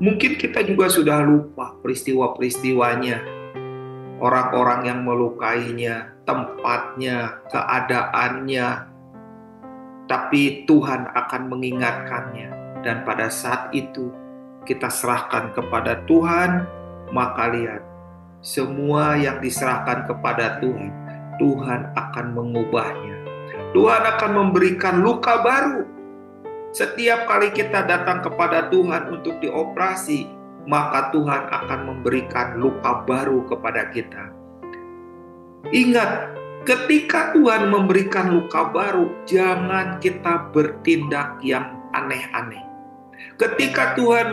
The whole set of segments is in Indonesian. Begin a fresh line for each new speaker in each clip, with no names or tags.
Mungkin kita juga sudah lupa peristiwa-peristiwanya, orang-orang yang melukainya, tempatnya, keadaannya, tapi Tuhan akan mengingatkannya. Dan pada saat itu kita serahkan kepada Tuhan, maka lihat, semua yang diserahkan kepada Tuhan, Tuhan akan mengubahnya. Tuhan akan memberikan luka baru. Setiap kali kita datang kepada Tuhan untuk dioperasi, maka Tuhan akan memberikan luka baru kepada kita. Ingat, ketika Tuhan memberikan luka baru, jangan kita bertindak yang aneh-aneh. Ketika Tuhan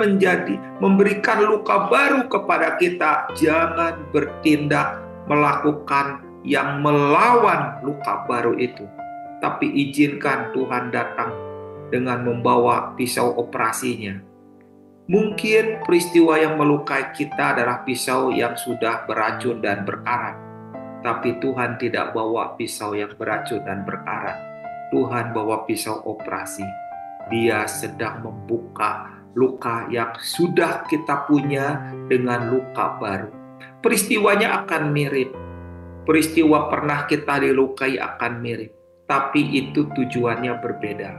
memberikan luka baru kepada kita, jangan bertindak melakukan yang melawan luka baru itu. Tapi izinkan Tuhan datang dengan membawa pisau operasinya. Mungkin peristiwa yang melukai kita adalah pisau yang sudah beracun dan berkarat. Tapi Tuhan tidak bawa pisau yang beracun dan berkarat. Tuhan bawa pisau operasi. Dia sedang membuka luka yang sudah kita punya dengan luka baru. Peristiwanya akan mirip. Peristiwa pernah kita dilukai akan mirip. Tapi itu tujuannya berbeda.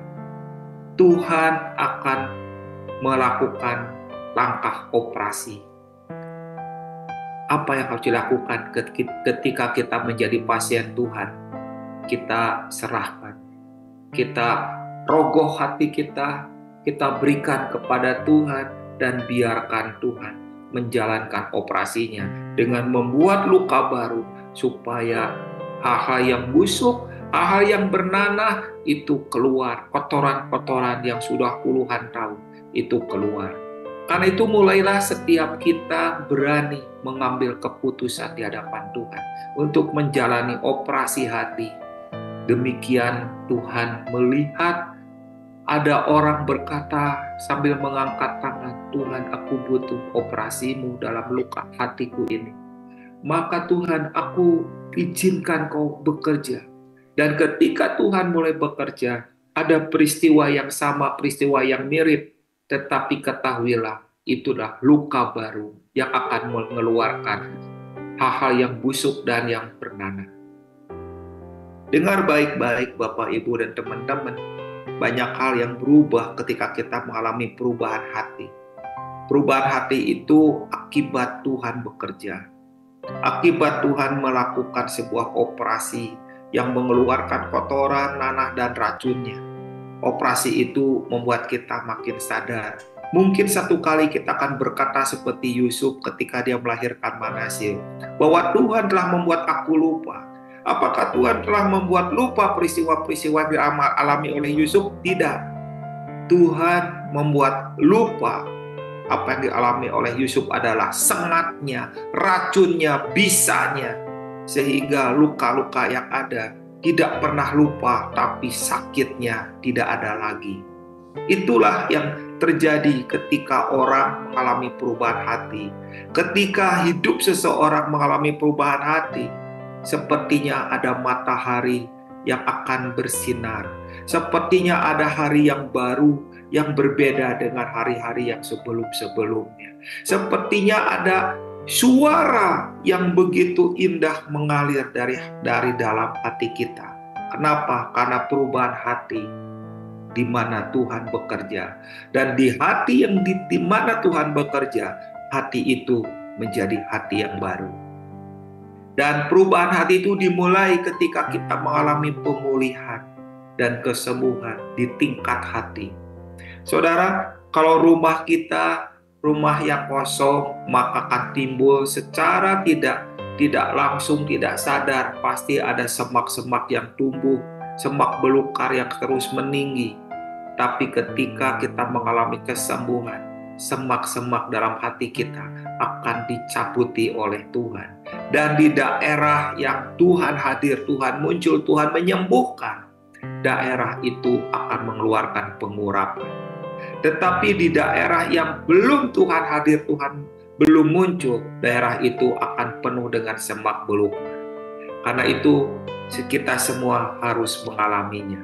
Tuhan akan melakukan langkah operasi. Apa yang harus dilakukan ketika kita menjadi pasien Tuhan? Kita serahkan. Kita rogoh hati kita berikan kepada Tuhan dan biarkan Tuhan menjalankan operasinya dengan membuat luka baru supaya hal-hal yang busuk, hal-hal yang bernanah itu keluar, kotoran-kotoran yang sudah puluhan tahun itu keluar. Karena itu mulailah setiap kita berani mengambil keputusan di hadapan Tuhan untuk menjalani operasi hati. Demikian Tuhan melihat ada orang berkata sambil mengangkat tangan, Tuhan, aku butuh operasimu dalam luka hatiku ini. Maka Tuhan, aku izinkan kau bekerja. Dan ketika Tuhan mulai bekerja, ada peristiwa yang sama, peristiwa yang mirip. Tetapi ketahuilah, itulah luka baru yang akan mengeluarkan hal-hal yang busuk dan yang bernanah. Dengar baik-baik Bapak, Ibu, dan teman-teman. Banyak hal yang berubah ketika kita mengalami perubahan hati. Perubahan hati itu akibat Tuhan bekerja. Akibat Tuhan melakukan sebuah operasi yang mengeluarkan kotoran, nanah, dan racunnya. Operasi itu membuat kita makin sadar. Mungkin satu kali kita akan berkata seperti Yusuf ketika dia melahirkan Manasye, bahwa Tuhan telah membuat aku lupa. Apakah Tuhan telah membuat lupa peristiwa-peristiwa yang dialami oleh Yusuf? Tidak. Tuhan membuat lupa. Apa yang dialami oleh Yusuf adalah sengatnya, racunnya, bisanya. Sehingga luka-luka yang ada tidak pernah lupa, tapi sakitnya tidak ada lagi. Itulah yang terjadi ketika orang mengalami perubahan hati. Ketika hidup seseorang mengalami perubahan hati, sepertinya ada matahari yang akan bersinar. Sepertinya ada hari yang baru yang berbeda dengan hari-hari yang sebelum-sebelumnya. Sepertinya ada suara yang begitu indah mengalir dari dalam hati kita. Kenapa? Karena perubahan hati di mana Tuhan bekerja. Dan di hati yang di mana Tuhan bekerja, hati itu menjadi hati yang baru. Dan perubahan hati itu dimulai ketika kita mengalami pemulihan dan kesembuhan di tingkat hati. Saudara, kalau rumah kita rumah yang kosong, maka akan timbul secara tidak langsung, tidak sadar, pasti ada semak-semak yang tumbuh, semak belukar yang terus meninggi. Tapi ketika kita mengalami kesembuhan, semak-semak dalam hati kita akan dicabuti oleh Tuhan. Dan di daerah yang Tuhan hadir, Tuhan muncul, Tuhan menyembuhkan, daerah itu akan mengeluarkan pengurapan. Tetapi di daerah yang belum Tuhan hadir, Tuhan belum muncul, daerah itu akan penuh dengan semak belukar. Karena itu kita semua harus mengalaminya.